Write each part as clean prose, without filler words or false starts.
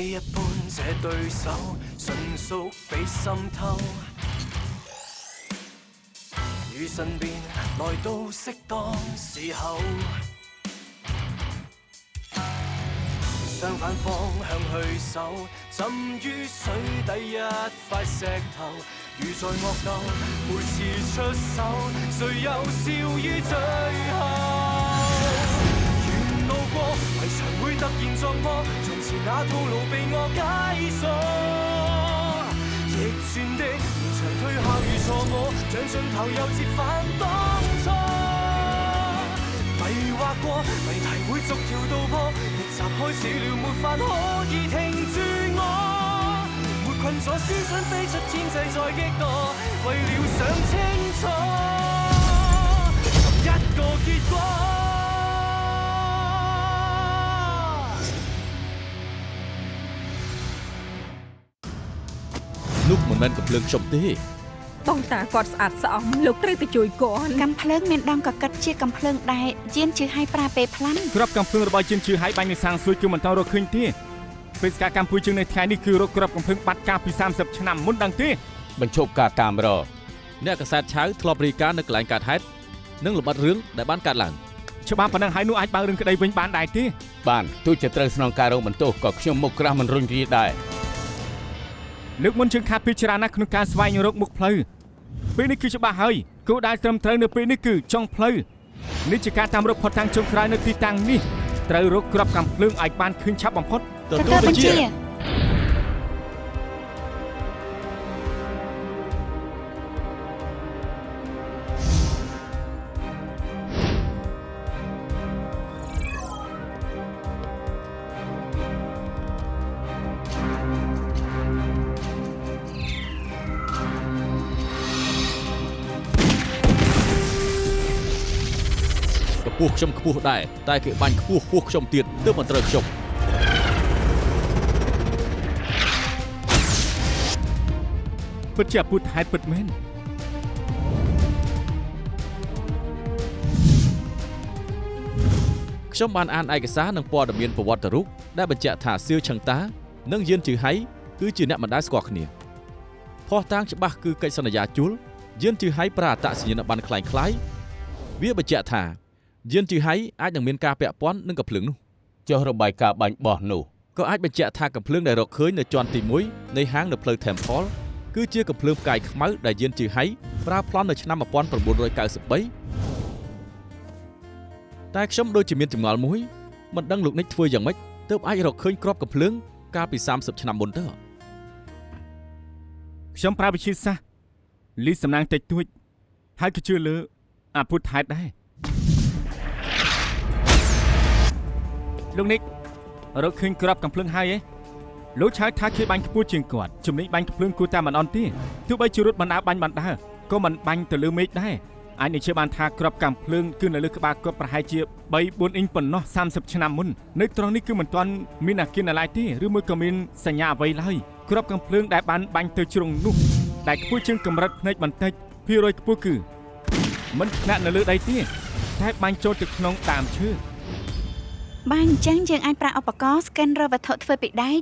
一般這對手，純屬比心偷。與身邊來到適當時候，相反方向去守，浸於水底一塊石頭。如在惡鬥，每次出手，誰又笑於最後？沿路過圍牆會突然撞破，從前那套路被我解鎖。逆轉的現場推下如錯我，像盡頭又折返當初。迷惑過，謎題會逐條道破，逆襲開始了，沒法可以停住我。沒困咗思想飛出天際再激墮，為了想清楚尋一個結果。ลูกเหมือนแมนกับเพลิงชมตีបងតាគាត់ស្អាតស្អំលោកត្រូវទៅជួយគាត់កំភ្លើងមានដងកកិតជាកំភ្លើងដែរយានជឿឲ្យប្រាពេលផ្លាំងក្របកំភ្លើងរបស់យានជឿឲ្យបាញ់នៅសាងសួយគឺមិនតរកឃើញទេបេសកកម្មពុយជើងនៅថ្ងៃនេះគឺរកក្របកំភ្លើងបាត់កាលពី30ឆ្នាំមុនដឹងទេបញ្ឈប់ការកាមេរ៉ាអ្នកកសែតឆៅធ្លាប់រាយការណ៍នៅកន្លែងកើតហេតុនិងល្បិតរឿងដែលបានកើតឡើងច្បាប់ប៉ុណ្ណឹងហើយនោះអាចបើករឿងក្តីវិញបានដែរទេបានទោះជាត្រូវស្នងការរងបន្ទោសក៏ខ្ញុំមុខក្រាស់មិនរុញរាដែរលើកមុនជើងខាត់ពិចារណាក្នុងការស្វែងរកមុខផ្លូវពេលនេះគឺច្បាស់ហើយគោលដៅត្រឹមត្រូវនៅពេលនេះគឺចុងផ្លូវនេះជាការតាមរកផុតតាំងចុងក្រោយនៅទីតាំងនេះត្រូវរកក្របកំភ្លើងឲ្យបានឃើញឆាប់បំផុតទទួលបញ្ជាពោះខ្ញុំខ្ពស់ដែរតែគេបាញ់ខ្ពស់ពោះខ្ញុំទៀតទើបមិនត្រូវខ្ញុំពិតជាពុតហេតុពិតមែនខ្ញុំបានអានឯកសារនិងព័ត៌មានប្រវត្តិរូបដែលបញ្ជាក់ថាសៀវឆឹងតានិងយានជឺហៃគឺជាអ្នកមិនដែលស្គាល់គ្នាភ័ស្តុតាងច្បាស់គឺកិច្ចសន្យាជួលយានជឺហៃប្រើអត្តសញ្ញាណប័ណ្ណคล้ายៗវាបញ្ជាក់ថាយានជឺហៃអាចនឹងមានការពាក់ព័ន្ធនឹងកំភ្លើងនោះចុះរបាយការណ៍បាញ់បោះនោះក៏អាចបញ្ជាក់ថាកំភ្លើងដែលរកឃើញនៅជាន់ទី1នៃហាងនៅផ្លូវ Temple គឺជាកំភ្លើងផ្កាយខ្មៅដែលយានជឺហៃប្រើប្លន់នៅឆ្នាំ1993តែខ្ញុំដូចជាមានចម្ងល់មួយមិនដឹងលោកនិចធ្វើយ៉ាងម៉េចទើបអាចរកឃើញក្របកំភ្លើងកាលពី30ឆ្នាំមុនទៅខ្ញុំប្រើវិទ្យាសាស្ត្រលីសំណាងតិចតួចហើយក៏ជឿលើអពុទ្ធហេតុដែរលោកនិករកឃើញក្របកំភ្លើងហើយឯងលោកឆៅថាគេបាញ់ខ្ពស់ជាងគាត់ជំនាញបាញ់កំភ្លើងគួរតែមិនអន់ទេទោះបីជារត់បណ្ដាបាញ់បណ្ដាក៏មិនបាញ់ទៅលើមេឃដែរអាចនឹងជឿបានថាក្របកំភ្លើងគឺនៅលើក្បាលគាត់ប្រហែលជា 3-4 អ៊ីងប៉ុណ្ណោះ30ឆ្នាំមុននៅត្រង់នេះគឺមិនទាន់មានអាគារណាឡើយទេឬមួយក៏មានសញ្ញាអ្វីឡើយក្របកំភ្លើងដែលបានបាញ់ទៅជ្រុងនោះដែលខ្ពស់ជាងកម្រិតភ្នែកបន្តិចភាគរយខ្ពស់គឺមិនថ្នាក់នៅលើដីទេតែបាញ់ចូលទៅក្នុងដើមឈើបើអញ្ចឹងយើងអាចប្រើឧបករណ៍ scan រកវត្ថុធ្វើពីដែក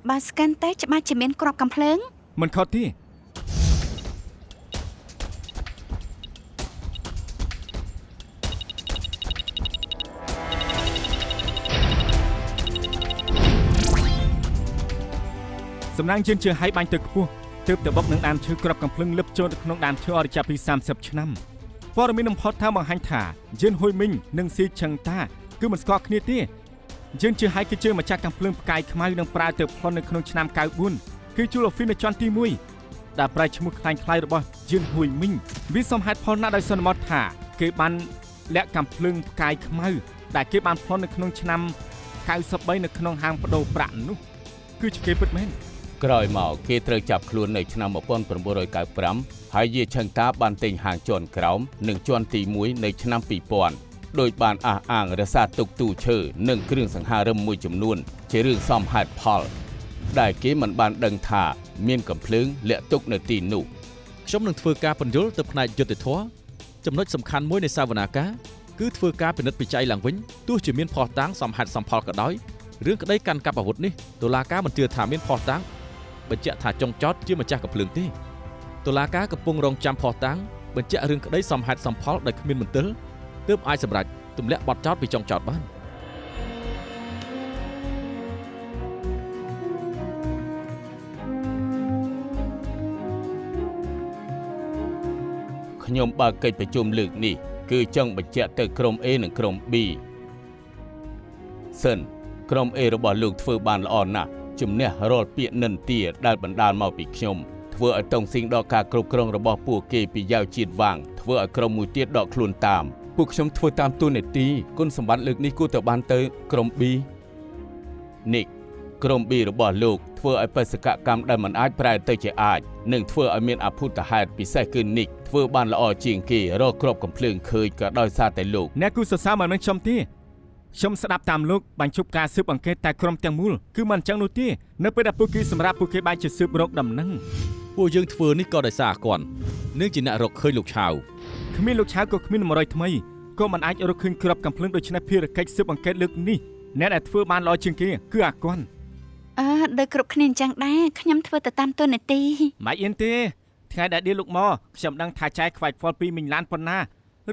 បើ scan តែច្បាស់ជាមានក្របកំភ្លើងមិនខុសទេសំណាងជើងជើងឲ្យបាញ់ទៅខ្ពស់ទើបទៅបុកនឹងដើមឈើក្របកំភ្លើងលឹបចូលទៅក្នុងដើមឈើអរិយាពី30ឆ្នាំព័ត៌មានបំផុតថាបង្ហាញថាយិនហ៊ុយមីងនិងស៊ីឆឹងតាគឺមិនស្គាល់គ្នាទេយិនជឿឲ្យគឺជាម្ចាស់កំភ្លើងផ្កាយខ្មៅនឹងប្រើទៅប្លន់នៅក្នុងឆ្នាំ94គឺជួលអូហ្វីននៅជាន់ទី1ដែលប្រែឈ្មោះคล้ายៗរបស់យិនហ៊ុយមីងវាសមហេតុផលណាស់ដោយសន្មតថាគេបានលាក់កំភ្លើងផ្កាយខ្មៅដែលគេបានប្លន់នៅក្នុងឆ្នាំ93នៅក្នុងហាងបដូរប្រាក់នោះគឺជាគេពិតមែនក្រោយមកគេត្រូវចាប់ខ្លួននៅឆ្នាំ1995ហើយយាយឆឹងតាបានទិញហាងជាន់ក្រោមនិងជាន់ទី1នៅឆ្នាំ2000ដោយបានអះអាងរសារទុកទូឈើនិងគ្រឿងសង្ហារឹមមួយចំនួនជារឿងសមហេតុផលដែលគេមិនបានដឹងថាមានកំភ្លើងលាក់ទុកនៅទីនោះខ្ញុំនឹងធ្វើការពន្យល់ទៅផ្នែកយុត្តិធម៌ចំណុចសំខាន់មួយនៃសាវនាកាគឺធ្វើការពិនិត្យវិจัยឡើងវិញទោះជាមានភស្តុតាងសមហេតុសមផលក៏ដោយ រឿងក្តីកាន់កាប់អាវុធនេះតុលាការមិនជឿថាមានភស្តុតាងបញ្ជាក់ថាចុងចោតជាម្ចាស់កំភ្លើងទេតុលាការកំពុងរងចាំភស្តុតាងបញ្ជាក់រឿងក្តីសមហេតុសមផលដោយគ្មានមន្ទិលទើបអាចសម្រេចទម្លាក់បទចោតពីចុងចោតបានខ្ញុំបើកកិច្ចប្រជុំលើកនេះគឺចង់បញ្ជាក់ទៅក្រុម A និងក្រុម B សិនក្រុម A របស់លោកធ្វើបានល្អណាស់ជំនះរាល់ពាក្យនិន្ទាដែលបណ្ដាលមកពីខ្ញុំធ្វើឲ្យតុងស៊ីងដកការគ្រប់គ្រងរបស់ពួកគេពីយ៉ាវជាតិវាងធ្វើឲ្យក្រុមមួយទៀតដកខ្លួនតាមពួកខ្ញុំធ្វើតាមទូនាទីគុណសម្បត្តិលើកនេះគួរទៅបានទៅក្រុម B នេះក្រុម B របស់លោកធ្វើឲ្យបេសកកម្មដែលមិនអាចប្រែទៅជាអាចនិងធ្វើឲ្យមានអភូតហេតុពិសេសគឺនិកធ្វើបានល្អជាងគេរកគ្រាប់កំភ្លើងឃើញក៏ដោយសារតែលោកអ្នកគូសរសើរមិនមែនខ្ញុំទេខ្ញុំស្ដាប់តាមលោកបញ្ឈប់ការស៊ើបអង្កេតតែក្រុមទាំងមូលគឺមិនអញ្ចឹងនោះទេនៅពេលដែលពួកគេសម្រាប់ពួកគេបានជាស៊ើបរកដំណឹងពួកយើងធ្វើនេះក៏ដោយសារគាត់នឹងជាអ្នករកឃើញលោកឆាវគ្មានលោកឆាវក៏គ្មាន100ថ្មីក៏មិនអាចរកឃើញគ្រាប់កំភ្លើងដូច្នេះភារកិច្ចស៊ើបអង្កេតលើកនេះអ្នកដែលធ្វើបានល្អជាងគេគឺអាគាត់ដោយគ្រប់គ្នាអញ្ចឹងដែរខ្ញុំធ្វើទៅតាមទូនាទីមិនអៀនទេថ្ងៃដែលដៀលលោកមកខ្ញុំដឹងថាចែកខ្វាយខ្វល់2មីឡានប៉ុណ្ណា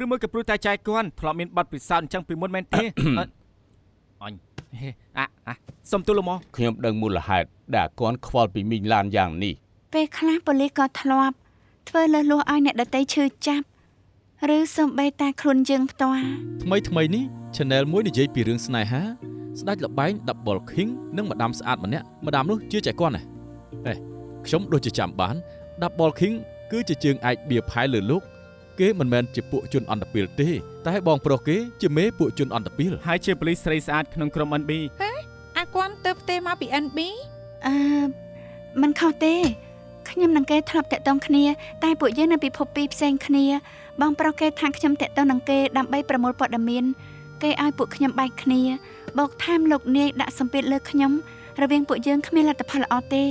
ឬមួយក៏ព្រោះតែចែកគាត់ធ្លាប់មានបទពិសោធន៍អញ្ចឹងពីមុនមែនទេអញសុំទូលមកខ្ញុំដឹងមូលហេតុដែលគាត់ខ្វល់ពីមីឡានយ៉ាងនេះពេលខ្លះប៉ូលីសក៏ធ្លាប់ធ្វើលើសលួសឲ្យអ្នកដទៃឈឺចាប់ឬសូម្បីតែខ្លួនយើងផ្ទាល់ថ្មីនេះ Channel មួយនិយាយពីរឿងស្នេហាស្ដេចលបែង Double King និងម្ដាមស្អាតម្នាក់ម្ដាមនោះជាចែកគាត់ណាខ្ញុំដូចជាចាំបាន Double King គឺជាជើងឯកបៀផែលើលោកគេមិនមែនជាពួកជនអន្តពាលទេតែបងប្រុសគេជាមេពួកជនអន្តពាលហើយជាប៉ូលីសស្រីស្អាតក្នុងក្រុម NB អាគាត់ទៅផ្ទះមកពី NB មិនខុសទេខ្ញុំនឹងគេធ្លាប់តាក់ទងគ្នាតែពួកយើងនៅពិភពពីរផ្សេងគ្នាបងប្រុសគេថាខ្ញុំតាក់ទងនឹងគេដើម្បីប្រមូលព័ត៌មានគេឲ្យពួកខ្ញុំបែកគ្នាបោកថែមលោកនាយដាក់សម្ពាធលើខ្ញុំរវាងពួកយើងគ្មានលទ្ធផលល្អទេ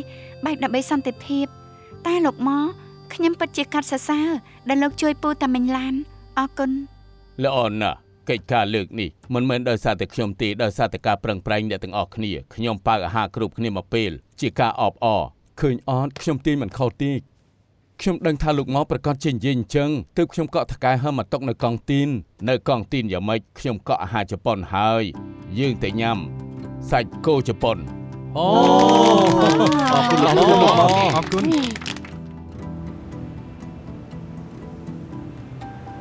បែកដើម្បីសន្តិភាពតែលោកមកខ្ញុំពិតជាកាត់សរសើរដែលលោកជួយពូតាមិញឡានអរគុណល្អណាស់កិច្ចការលើកនេះមិនមែនដោយសារតែខ្ញុំទេដោយសារតែការប្រឹងប្រែងអ្នកទាំងអស់គ្នាខ្ញុំបើកអាហារគ្រប់គ្នាមកពេលជាការអបអរឃើញអត់ខ្ញុំទាញមិនខុសទេខ្ញុំដឹងថាលោកមកប្រកាសជានិយាយអញ្ចឹងទើបខ្ញុំកក់ថកែហើមមកຕົកនៅកង់ទីនយ៉ាងម៉េចខ្ញុំកក់អាហារជប៉ុនហើយយើងតែញ៉ាំសាច់គោជប៉ុនអូអរគុណលោកអរគុណ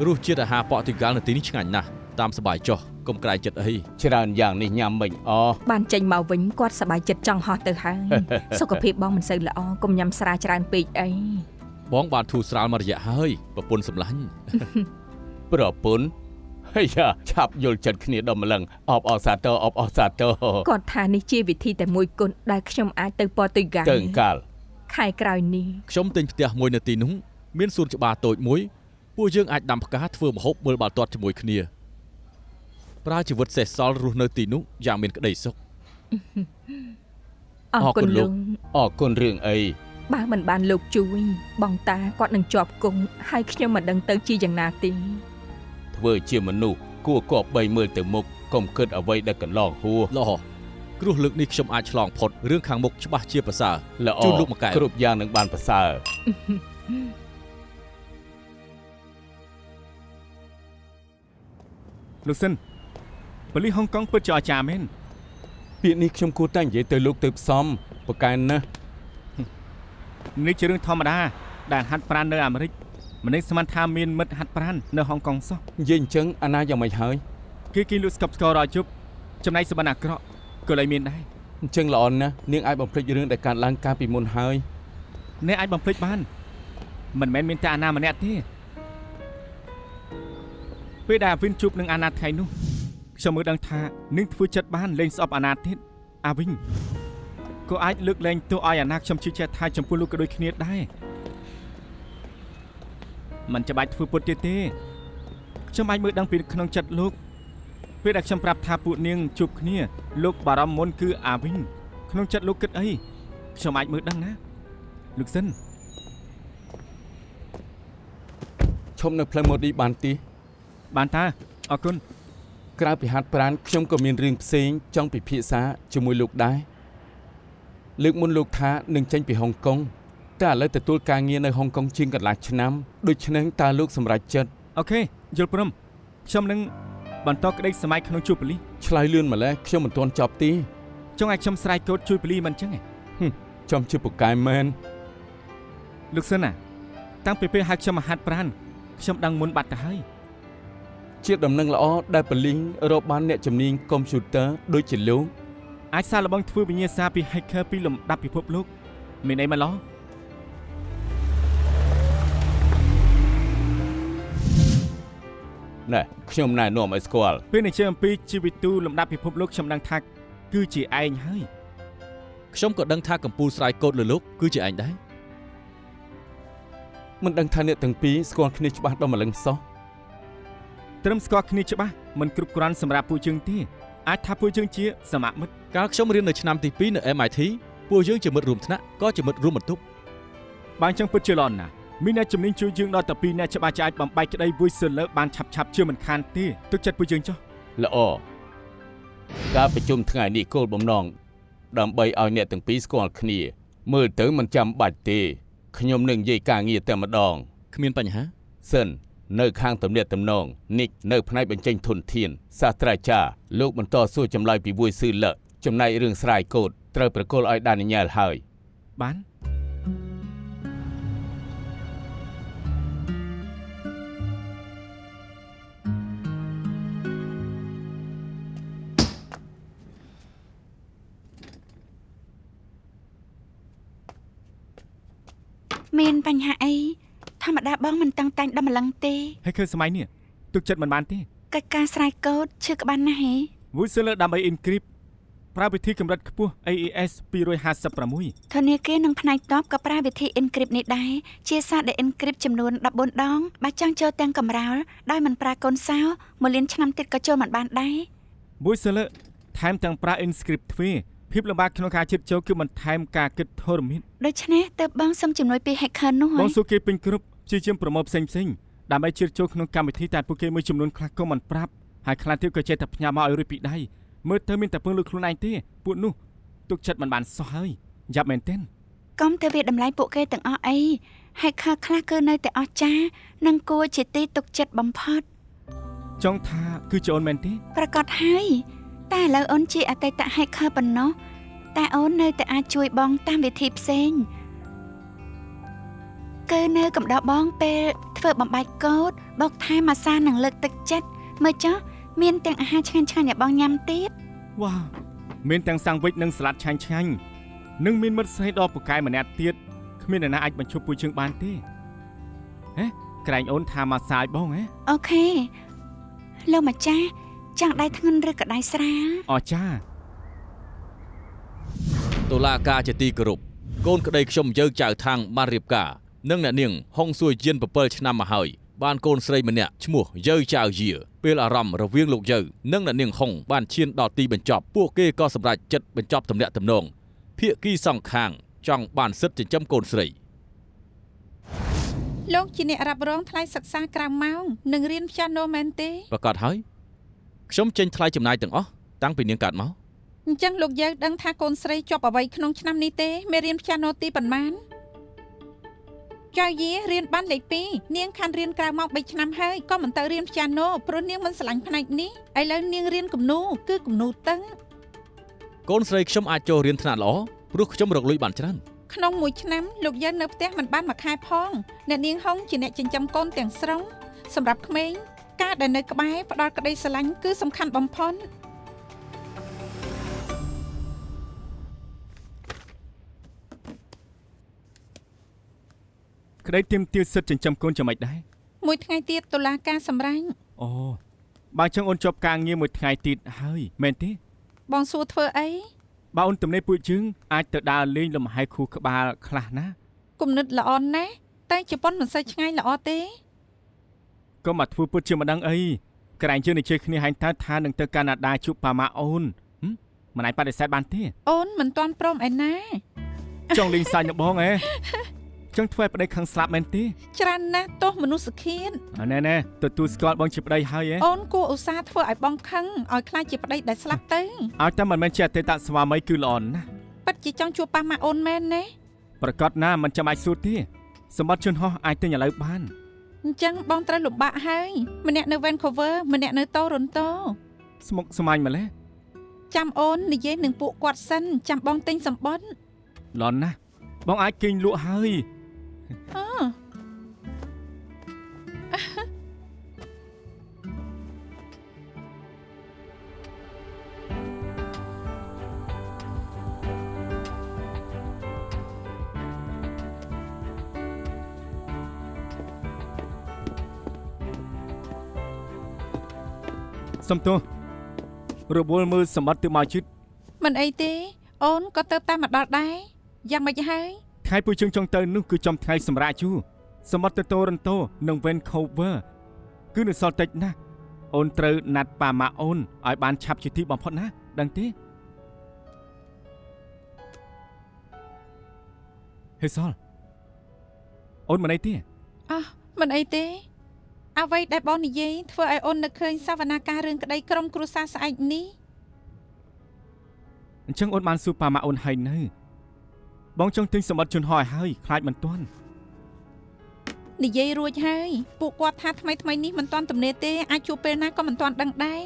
រសជាតិអាហារប៉ូទុយហ្គាល់នៅទីនេះឆ្ងាញ់ណាស់តាមសប្បាយចុះកុំក្រែងចិត្តអីច្រើនយ៉ាងនេះញ៉ាំមិញបានចេញមកវិញគាត់សប្បាយចិត្តចង់ហោះទៅហើយសុខភាពបងមិនសូវល្អកុំញ៉ាំស្រាច្រើនពេកអីបងបានធូរស្រាលមករយៈហើយប្រពន្ធសម្លាញ់ប្រពន្ធហើយឆាប់យល់ចិត្តគ្នាដល់ម្លឹងអបអរសាទរគាត់ថានេះជាវិធីតែមួយគត់ដែលខ្ញុំអាចទៅប៉ូទុយហ្គាល់ទៅកាលខែក្រោយនេះខ្ញុំទិញផ្ទះមួយនៅទីនោះមានសួនច្បារតូចមួយពួកយើងអាចដាំផ្កាធ្វើម្ហូបមើលបាល់ទាត់ជាមួយគ្នាប្រើជីវិតសេះសល់រស់នៅទីនោះយ៉ាងមានក្តីសុខអរគុណលោកអរគុណរឿងអីបើមិនបានលោកជួយបងតាគាត់នឹងជាប់គុកហើយខ្ញុំមិនដឹងទៅជាយ៉ាងណាទេធ្វើជាមនុស្សគួរគប្បីមើលទៅមុខកុំគិតអ្វីដែលកន្លងហួសល្អគ្រោះលើកនេះខ្ញុំអាចឆ្លងផុតរឿងខាងមុខច្បាស់ជាប្រសើរជូនលោកមកកែគ្រប់យ៉ាងនឹងបានប្រសើរលោកសិនប៉ូលីសហុងកុងពិតជាអស្ចារ្យមែនពាក្យនេះខ្ញុំគួរតែនិយាយទៅលោកទៅផ្សំប្រកែណាស់នេះជារឿងធម្មតាដែលហាត់ប្រាណនៅអាមេរិកមិននឹកស្មានថាមានមិត្តហាត់ប្រាណនៅហុងកុងសោះនិយាយអញ្ចឹងអាណាយ៉ាងម៉េចហើយគេលួចស្កប់ស្កល់រយជប់ចំណែកសបានអាក្រក់ក៏លែងមានដែរអញ្ចឹងល្អណាស់នាងអាចបំភ្លេចរឿងដែលកើតឡើងកាលពីមុនហើយអ្នកអាចបំភ្លេចបានមិនមែនមានតែអាណាម្នាក់ទេពេលដែលអាវិនជួបនឹងអាណាថ្ងៃនោះខ្ញុំមើលដឹងថានឹងធ្វើចិត្តបានលេងស្អប់អាណាទៀតអាវិញក៏អាចលើកលែងទោសឲ្យអាណាខ្ញុំជឿជាក់ថាចំពោះលោកក៏ដូចគ្នាដែរមិនចាំបាច់ធ្វើពុតទៀតទេខ្ញុំអាចមើលដឹងពីក្នុងចិត្តលោកពេលដែលខ្ញុំប្រាប់ថាពួកនាងជួបគ្នាលោកបារម្ភមុនគឺអាវិញក្នុងចិត្តលោកគិតអីខ្ញុំអាចមើលដឹងណាលោកសិនឈប់នៅផ្លូវម៉ូឌីបានទីបានតាអរគុណ ក្រៅពីហាត់ប្រាណខ្ញុំក៏មានរឿងផ្សេងចង់ពិភាក្សាជាមួយលោកដែរលើកមុនលោកថានឹងចេញពីហុងកុងតែឥឡូវទទួលការងារនៅហុងកុងជាងកន្លះឆ្នាំដូច្នេះតើលោកសម្រេចចិត្ត អូខេយល់ព្រមខ្ញុំនឹងបន្តក្តីសម័យក្នុងជួបប៉ូលីស ឆ្លើយលឿនម្ល៉េះខ្ញុំមិនទាន់ចប់ទេ ចង់ឲ្យខ្ញុំស្រ័យកូដជួយប៉ូលីសមិនចឹងទេ ចំជាពូកែមែន លោកសិនណាតាំងពីពេលហៅខ្ញុំមកហាត់ប្រាណខ្ញុំដឹងមុនបាត់ទៅហើយ ជាដំណឹងល្អដែលប៉ូលីសរកបានអ្នកជំនាញកុំព្យូទ័រដូចជាលោក អាចសាកល្បងធ្វើវិញ្ញាសាពី hacker ពីលំដាប់ពិភពលោកមានអីមកឡោះ ណែខ្ញុំណែនាំឲ្យស្គាល់ ពេលនេះជើអំពីជីវិតទូលំដាប់ពិភពលោកខ្ញុំដឹងថាគឺជាឯងហើយ ខ្ញុំក៏ដឹងថាកម្ពុជាស្រ័យកូដលើលោកគឺជាឯងដែរ មិនដឹងថាអ្នកទាំងពីរស្គាល់គ្នាច្បាស់ដល់ម្លឹងសោះ ត្រឹមស្គាល់គ្នាច្បាស់មិនគ្រប់គ្រាន់សម្រាប់ពួកយើងទេអាចថាពួកយើងជាសមមិត្ត កាលខ្ញុំរៀននៅឆ្នាំទី2នៅ MIT ពួកយើងជាមិត្តរួមថ្នាក់ក៏ជាមិត្តរួមបន្ទប់ បើអញ្ចឹងពិតជាល្អណាស់មានអ្នកជំនាញជួយយើងដល់តែ2អ្នកច្បាស់ជាអាចបំបែកក្តី voice search បានឆាប់ៗជាមិនខានទេទុកចិត្តពួកយើងចុះ ល្អការប្រជុំថ្ងៃនេះគោលបំណងដើម្បីឲ្យអ្នកទាំងពីរស្គាល់គ្នាមើលទៅមិនចាំបាច់ទេខ្ញុំនឹងនិយាយការងារតែម្ដង គ្មានបញ្ហា សិននៅខាងទំនាក់ទំនងនិកនៅផ្នែកបញ្ចេញធនធានសាស្ត្រាចារ្យលោកបន្តសួរចម្លើយពីវួយស៊ឺលឹកចំណែករឿងស្រាយកូដត្រូវប្រគល់ឲ្យដានីយ៉ែលហើយ បាន មានបញ្ហាអីធម្មតាបងមិនតាំងតែងដល់ម្លឹងទេ hacker សម័យនេះទុកចិត្តមិនបានទេ កិច្ចការស្រ័យកូដឈឺក្បាលណាស់ហេ voice search ដើម្បី encrypt ប្រើវិធីកម្រិតខ្ពស់ AES 256 ធនាគារនិងផ្នែកតបក៏ប្រើវិធី encrypt នេះដែរជាសារដែល encrypt ចំនួន14ដងបើចង់ចូលទាំងកម្រាលដោយមិនប្រើកូនសោ1លានឆ្នាំទៀតក៏ចូលមិនបានដែរ voice search ថែមទាំងប្រើ encrypt ទ្វេភាពលំបាកក្នុងការជិតចូលគឺបន្ថែមការគិតធរមិត ដូច្នេះទើបបងសុំជំនួយពី hacker នោះ ប ហើ ង យ សួរគេពេញគ្រប់ជាជាប្រមូលផ្សេងដើម្បីជិតចូលក្នុងកម្មវិធីតែពួកគេមួយចំនួនខ្លះក៏មិនប្រាប់ហើយខ្លះទៀតក៏ចេះតែផ្ញើមកឲ្យរួចពីដៃមើលទៅមានតែពឹងលើខ្លួនឯងទេពួកនោះទុកចិត្តមិនបានសោះហើយយ៉ាប់មែនទែនក ុំទៅវាតម្លៃពួកគេទាំងអស់អី hacker ខ្លះគឺនៅតែអស្ចារ្យនិងគួរជាទីទុកចិត្តបំផុត ចង់ថាគឺជាអូនមែនទេ ប្រកាសហើយតែឥឡូវអូនជាអតីត hacker ប៉ុណ្ណោះតែអូននៅតែអាចជួយបងតាមវិធីផ្សេងគឺនៅកំដរបងពេលធ្វើបំបែកកូដបោកថែមអាសានឹងលើកទឹកចិត្តមើលចុះមានទាំងអាហារឆ្ងាញ់ៗឲ្យបងញ៉ាំទៀត វ៉ាវមានទាំងសាំងវិចនិងស្លាតឆ្ងាញ់និងមានមិត្តស្រីដ៏ពូកែម្នាក់ទៀតគ្មាននរណាអាចបញ្ឈប់ពួកយើងបានទេហេក្រែងអូនថាមកសាយបងហេ អូខេលោកម្ចាស់ចង់ដៃធ្ងន់ឬក៏ដៃស្រាល អចា តុលាការជាទីគោរពកូនក្តីខ្ញុំយើចៅថាងបានរៀបការនិងអ្នកនាងហុងស៊ួយជៀន7ឆ្នាំមកហើយបានកូនស្រីម្នាក់ឈ្មោះយើចៅយាពេលអារម្មណ៍រវាងលោកយើនិងអ្នកនាងហុងបានឈានដល់ទីបញ្ចប់ពួកគេក៏សម្រេចចិត្តបញ្ចប់ទំនាក់ទំនងភាគីសងខាងចង់បានសិទ្ធិចិញ្ចឹមកូនស្រី លោកជាអ្នករ៉ាប់រងថ្លៃសិក្សាក្រៅម៉ោងនិងរៀនព្យ៉ាណូមែនទេ ប្រកាសហើយខ្ញុំចេញថ្លៃចំណាយទាំងអស់តាំងពីនាងកើតមក អញ្ចឹងលោកយើងដឹងថាកូនស្រីជាប់អ្វីក្នុងឆ្នាំនេះទេមេរៀនព្យ៉ាណូទីប៉ុន្មានចៅយារៀនបានលេខ2នាងខានរៀនក្រៅម៉ោង3ឆ្នាំហើយក៏មិនទៅរៀនព្យ៉ាណូព្រោះនាងមិនស្រឡាញ់ផ្នែកនេះឥឡូវនាងរៀនគំនូគឺគំនូតឹង កូនស្រីខ្ញុំអាចចូលរៀនថ្នាក់ល្អព្រោះខ្ញុំរកលុយបានច្រើន ក្នុងមួយឆ្នាំលោកយើងនៅផ្ទះមិនបានមួយខែផងអ្នកនាងហុងជាអ្នកចិញ្ចឹមកូនទាំងស្រុងសម្រាប់ក្មេងការដែលនៅក្បែរផ្ដល់ក្តីស្រឡាញ់គឺសំខាន់បំផុត ក្តីទាមទារសិទ្ធិចិញ្ចឹមកូនយ៉ាងម៉េចដែរ មួយថ្ងៃទៀតតុលាការសម្រេច អូបើចឹងអូនជាប់ការងារមួយថ្ងៃទៀតហើយមែនទេ បងសួរធ្វើអី បើអូនទំនេរពួកយើងអាចទៅដើរលេងលំហែខួរក្បាលខ្លះណា គំនិតល្អណាស់តែជប៉ុនមិនសូវឆ្ងាយល្អទេ ក៏មកធ្វើពុតជាមិនដឹងអីក្រែងយើងនិយាយគ្នាហាញ់តើថានឹងទៅកាណាដាជួបប៉ាម៉ាអូនមិនអាចបដិសេធបានទេ អូនមិនទាន់ព្រមឯណា ចង់លេងសាច់នឹងបងហ៎ ចឹងធ្វើឲ្យប្តីខឹងស្លាប់មែនទេ ច្រើនណាស់ទោះមនុស្សឃាន ណែទទួលស្គាល់បងជាប្តីហើយឯង អូនគួរឧស្សាហ៍ធ្វើឲ្យបងខឹងឲ្យខ្លាចជាប្តីដែលស្លាប់ទៅ ឲ្យតែមិនមែនជាអតីតស្វាមីគឺល្អណាស់ ពិតជាចង់ជួបប៉ាម៉ាក់អូនមែនណា ប្រកាសណាមិនចាំបាច់សួរទេសម្បត្តិជនហោះអាចទិញឥឡូវបាន អញ្ចឹងបងត្រូវលំបាកហើយម្នាក់នៅ Vancouver ម្នាក់នៅ Toronto ស្មុកស្មាញម្លេះ ចាំអូននិយាយនឹងពួកគាត់សិនចាំបងទិញសម្បត្តិ ល្អណាស់បងអាចគេងលក់ហើយ អូ សំទោសរវល់មើលសម្បត្តិទៅមកជិត មិនអីទេអូនក៏ទៅតាមមកដល់ដែរយ៉ាងម៉េចហើយ ថ្ងៃពួកយើងចង់ទៅនោះគឺចំថ្ងៃសម្រាប់ជួសម្បត្តិទៅតូរិនតូនិង Vancouver គឺនៅសល់តិចណាស់អូនត្រូវណាត់ប៉ាម៉ាអូនឲ្យបានឆាប់ជាទីបំផុតណាដឹងទេហេសលអូនមិនអីទេ អោះមិនអីទេអ្វីដែលបងនិយាយធ្វើឲ្យអូននឹកឃើញសវនាការរឿងក្តីក្រុមគ្រួសារស្អែកនេះ អញ្ចឹងអូនបានសួរប៉ាម៉ាអូនហើយនៅបងចង់ទិញសម្បត្តិជនហោះឲ្យហើយខ្លាចមិនទាន់ និយាយរួចហើយពួកគាត់ថាថ្មីនេះមិនទាន់ទំនេរទេអាចជួបពេលណាក៏មិនទាន់ដឹងដែរ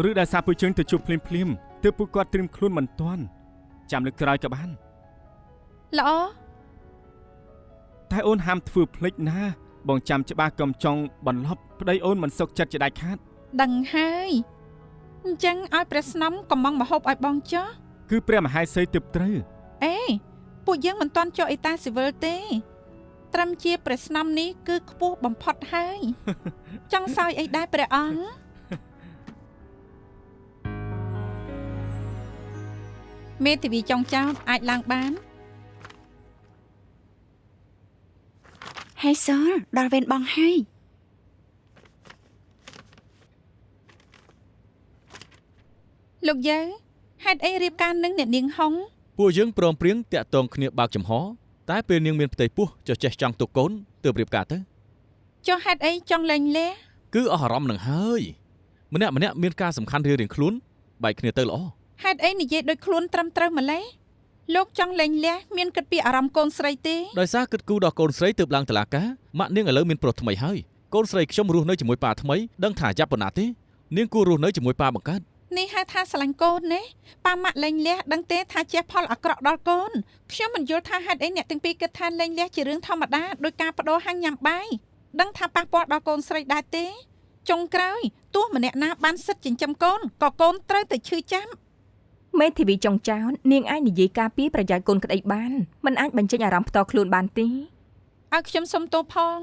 ឬដែលសារពួកយើងទៅជួបភ្លាមទើបពួកគាត់ត្រៀមខ្លួនមិនទាន់ចាំលើកក្រោយក៏បាន ល្អ តែអូនហាមធ្វើភ្លេចណាបងចាំច្បាស់កុំចង់បន្លប់ប្តីអូនមិនសុខចិត្តជាដាច់ខាត ដឹងហើយអញ្ចឹងឲ្យព្រះស្នំកំងមហូបឲ្យបងចុះ គឺព្រះមហេសីទើបត្រូវ អេពួកយើងមិនទាន់ចុះអេតាស៊ីវិលទេត្រឹមជាព្រះស្នំនេះគឺខ្ពស់បំផុតហើយ ចង់សោយអីដែរព្រះអង្គមេធាវីចុងចោតអាចឡើងបាន ហេសលដល់វេនបងហើយ លោកយើហេតុអីរៀបការនឹងអ្នកនាងហុង ពួកយើងព្រមព្រៀងតាក់ទងគ្នាបើកចំហតែពេលនាងមានផ្ទៃពោះចុះចេះចង់ទុកកូនទើបរៀបការទៅ ចុះហេតុអីចង់លែងលះ គឺអស់អារម្មណ៍នឹងហើយម្នាក់មានការសំខាន់រៀងៗខ្លួនបែកគ្នាទៅល្អ ហេតុអីនិយាយដូចខ្លួនត្រឹមត្រូវម្ល៉េះលោកចង់លែងលះមានគិតពីអារម្មណ៍កូនស្រីទេ ដោយសារគិតគូរដល់កូនស្រីទើបឡើងតុលាការម៉ាក់នាងឥឡូវមានប្រុសថ្មីហើយកូនស្រីខ្ញុំរស់នៅជាមួយប៉ាថ្មីដឹងថាចាប់ប៉ុណ្ណាទេនាងគួររស់នៅជាមួយប៉ាបង្កើត នេះហៅថាស្រឡាញ់កូនណាប៉ាម៉ាក់លែងលះដឹងទេថាជះផលអាក្រក់ដល់កូនខ្ញុំមិនយល់ថាហេតុអីអ្នកទាំងពីរគិតថាលែងលះជារឿងធម្មតាដោយការបដូរហាងញ៉ាំបាយដឹងថាប៉ះពាល់ដល់កូនស្រីដែរទេចុងក្រោយទោះម្នាក់ណាបានសិទ្ធិចិញ្ចឹមកូនក៏កូនត្រូវតែឈឺចាំ មេធាវីចុងចោតនាងអាចនិយាយការពីប្រយោជន៍កូនក្តីបានមិនអាចបញ្ចេញអារម្មណ៍ផ្ទាល់ខ្លួនបានទេ ឲ្យខ្ញុំសុំទោសផង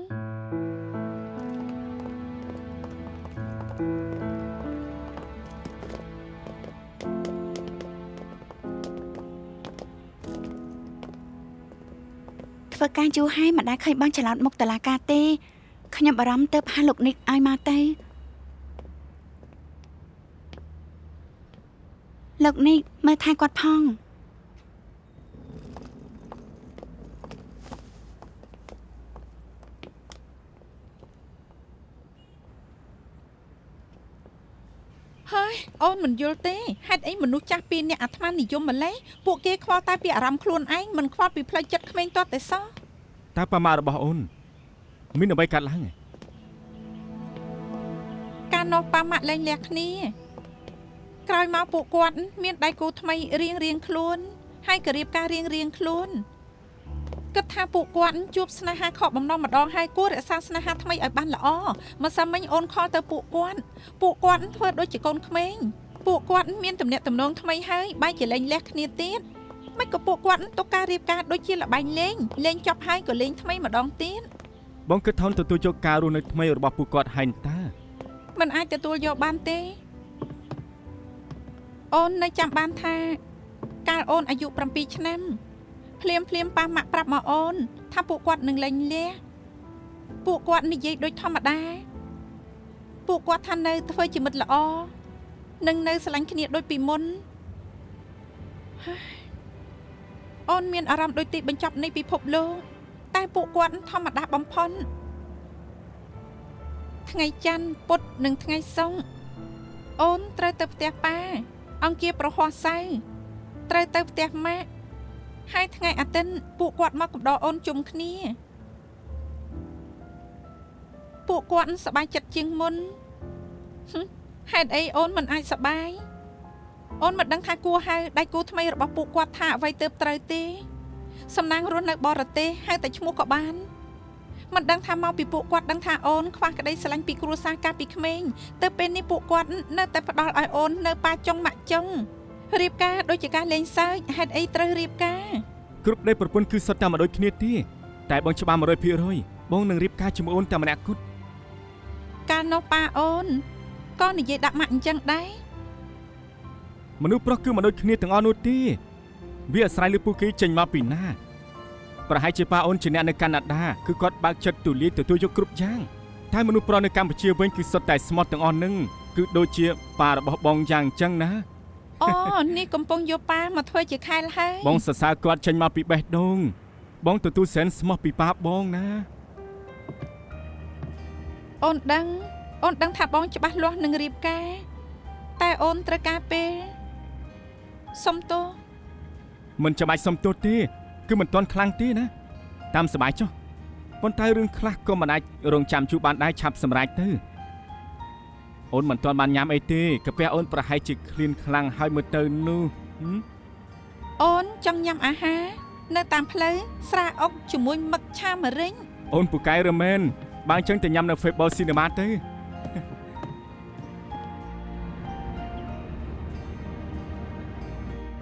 ធ្វើការយូរហើយមិនដែលឃើញបងច្រឡោតមុខតុលាការទេខ្ញុំបារម្ភទៅហៅលោកនិកឲ្យមកទៅលោកនិកមើលថែគាត់ផង ហើយអូនមិនយល់ទេហេតុអីមនុស្សចាស់ពីរនាក់អាត្មានិយមម្លេះពួកគេខ្វល់តែពីអារម្មណ៍ខ្លួនឯងមិនខ្វល់ពីផ្លូវចិត្តក្មេងទាត់តែសោះ តើប៉ាម៉ារបស់អូនមានអ្វីកាត់ឡើង ការនោះប៉ាម៉ាក់លែងលះគ្នាក្រោយមកពួកគាត់មានដៃគូថ្មីរៀងខ្លួនហើយក៏រៀបការរៀងខ្លួនគិតថាពួកគាត់ជួបស្នេហាខកបំណងម្ដងហើយគួររក្សាស្នេហាថ្មីឲ្យបានល្អមិនសមមិញអូនខលទៅពួកគាត់ធ្វើដូចជាកូនក្មេងពួកគាត់មានទំនាក់ទំនងថ្មីហើយបែរជាលែងលះគ្នាទៀតមិនក៏ពួកគាត់ទុកការរៀបការដូចជាល្បែងលេងចប់ហើយក៏លេងថ្មីម្ដងទៀត បងគិតថនទទួលយកការរស់នៅថ្មីរបស់ពួកគាត់ហើយតើ មិនអាចទទួលយកបានទេអូននៅចាំបានថាកាលអូនអាយុ7ឆ្នាំភ្លាមប៉ាម៉ាក់ប្រាប់មកអូនថាពួកគាត់នឹងលែងលះពួកគាត់និយាយដូចធម្មតាពួកគាត់ថានៅធ្វើជាមិត្តល្អនឹងនៅស្រឡាញ់គ្នាដូចពីមុន អូនមានអារម្មណ៍ដូចទីបញ្ចប់នៃពិភពលោកតែពួកគាត់ធម្មតាបំផុតថ្ងៃច័ន្ទពុធនិងថ្ងៃសុក្រអូនត្រូវទៅផ្ទះប៉ាអង្គារប្រហ័សសៅរ៍ត្រូវទៅផ្ទះម៉ាក់ហើយថ្ងៃអាទិត្យពួកគាត់មកកំដរអូនជុំគ្នាពួកគាត់សប្បាយចិត្តជាងមុនហេតុអីអូនមិនអាចសប្បាយអូនមិនដឹងថាគួរហៅដៃគូថ្មីរបស់ពួកគាត់ថាអ្វីទើបត្រូវទេសំណាងរស់នៅបរទេសហៅតែឈ្មោះក៏បានមិនដឹងថាមកពីពួកគាត់ដឹងថាអូនខ្វះក្តីស្រឡាញ់ពីគ្រួសារកាលពីក្មេងទៅពេលនេះពួកគាត់នៅតែផ្ដល់ឲ្យអូននៅប៉ាចុងម៉ាក់ចុងរៀបការដូចជាការលេងសើចហេតុអីត្រូវរៀបការគ្រប់ដេប្រពន្ធគឺសុទ្ធតែមកដូចគ្នាទេតែបងច្បាស់ 100% បងនឹងរៀបការជាមួយអូនតែម្នាក់គត់កាលនោះប៉ាអូនក៏និយាយដាក់ម៉ាក់អញ្ចឹងដែរមនុស្សប្រុសគឺមកដូចគ្នាទាំងអស់នោះទេវាអាស្រ័យលើពួកគេចេញមកពីណាប្រហែលជាប៉ាអូនជាអ្នកនៅកាណាដាគឺគាត់បើកចិត្តទូលាយទទួលយកគ្រប់យ៉ាងតែមនុស្សប្រុសនៅកម្ពុជាវិញគឺសុទ្ធតែស្មោះទាំងអស់នឹងគឺដូចជាប៉ារបស់បងយ៉ាងអញ្ចឹងណាអូនេះកំពុងយកប៉ាមកធ្វើជាខែលហើយបងសរសើរគាត់ចេញមកពីបេះដូងបងទទួលសែនស្មោះពីប៉ាបងណាអូនដឹងថាបងច្បាស់លាស់នឹងរៀបការតែអូនត្រូវការពេលសុំទោសមិនចាំបាច់សុំទោសទេគឺមិនទាន់ខ្លាំងទេណាតាមសប្បាយចុះប៉ុន្តែរឿងខ្លះក៏មិនអាចរងចាំជួបបានដែរឆាប់សម្រេចទៅអូនមិនទាន់បានញ៉ាំអីទេកាពះអូនប្រហែលជាឃ្លានខ្លាំងហើយមើលទៅនោះអូនចង់ញ៉ាំអាហារនៅតាមផ្លូវស្រាអុកជាមួយមឹកឆាម្រេចអូនពូកែរមែនបើអញ្ចឹងទៅញ៉ាំនៅ Fable Cinema ទៅ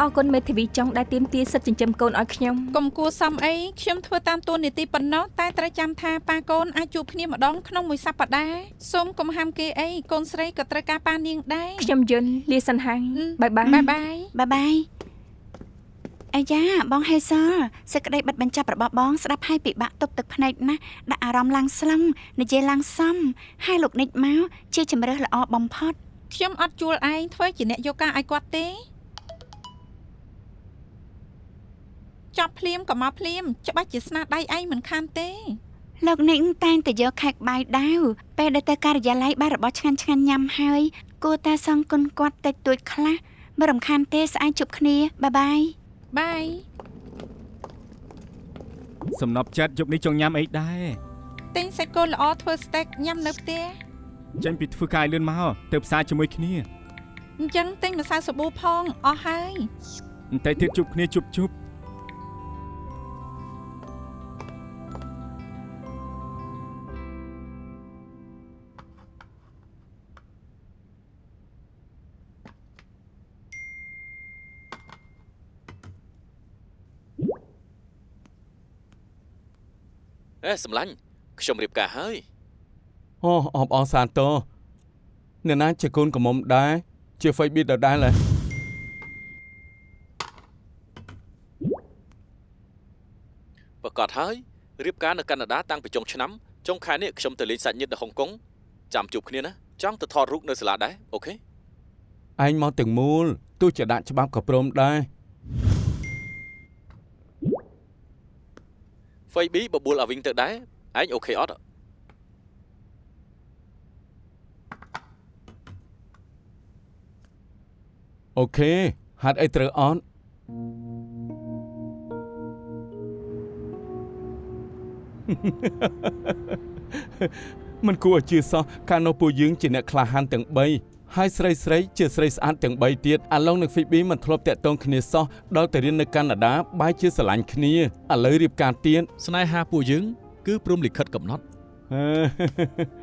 អរគុណមេធាវីចុងដែលទាមទារសិទ្ធិចិញ្ចឹមកូនឲ្យខ្ញុំកុំគួរសមអីខ្ញុំធ្វើតាមតួនាទីប៉ុណ្ណោះតែត្រូវចាំថាប៉ាកូនអាចជួបគ្នាម្ដងក្នុងមួយសប្តាហ៍សូមកុំហាមគេអីកូនស្រីក៏ត្រូវការប៉ានាងដែរខ្ញុំយន្តលាសិនហើយបាយបាយអាយ៉ាបងហេសលសេចក្តីបិទបញ្ចប់របស់បងស្ដាប់ឲ្យពិបាកទប់ទឹកភ្នែកណាស់ដាក់អារម្មណ៍ឡើងស្លឹងនិយាយឡើងសមហើយលោកនិចមកជាជំរើសល្អបំផុតខ្ញុំអត់ជួលឯងធ្វើជាអ្នកយកការឲ្យគាត់ទេចាប់ភ្លាមក៏មកភ្លាមច្បាស់ជាស្នាដៃឯងមិនខានទេលោកនិចតែងតែយកខែកបាយដាវពេលដែលទៅការិយាល័យបានរបស់ឆ្ងាញ់ញ៉ាំហើយគួរតែសងគុណគាត់តិចតួចខ្លះមិនរំខានទេស្អែកជួបគ្នាបាយសំណប់ចិត្តយប់នេះចង់ញ៉ាំអីដែរទិញសាច់គោល្អធ្វើស្តេកញ៉ាំនៅផ្ទះចេញពីធ្វើការលឿនមកទៅផ្សារជាមួយគ្នាអញ្ចឹងទិញម្សៅសាប៊ូផងអស់ហើយតែទៀតជួបគ្នាជប់សម្លាញ់ខ្ញុំរៀបការហើយអូអបអរសាទរអ្នកណាជាកូនកំមុំដែរជាហ្វេប៊ីដដែលហ៎ប្រកាសហើយរៀបការនៅកាណាដាតាំងពីចុងឆ្នាំចុងខែនេះខ្ញុំទៅលេងសាច់ញាតិនៅហុងកុងចាំជួបគ្នាណាចង់ទៅថតរូបនៅសាលាដែរអូខេឯងមកទាំងមូលទោះជាដាក់ច្បាប់ក៏ព្រមដែរហ្វេប៊ីបបួលអាវិញទៅដែរឯងអូខេអត់អូខេហាត់អីត្រូវអត់មិនគួរឲ្យជឿសោះកាលនោះពួកយើងជាអ្នកក្លាហានទាំង3ហើយស្រីជាស្រីស្អាតទាំង3ទៀតអាឡុងនិងហ្វីប៊ីមិនធ្លាប់តាក់ទងគ្នាសោះដល់តែរៀននៅកាណាដាបែរជាស្រឡាញ់គ្នាឥឡូវរៀបការទៀតស្នេហាពួកយើងគឺព្រំលិខិតកំណត់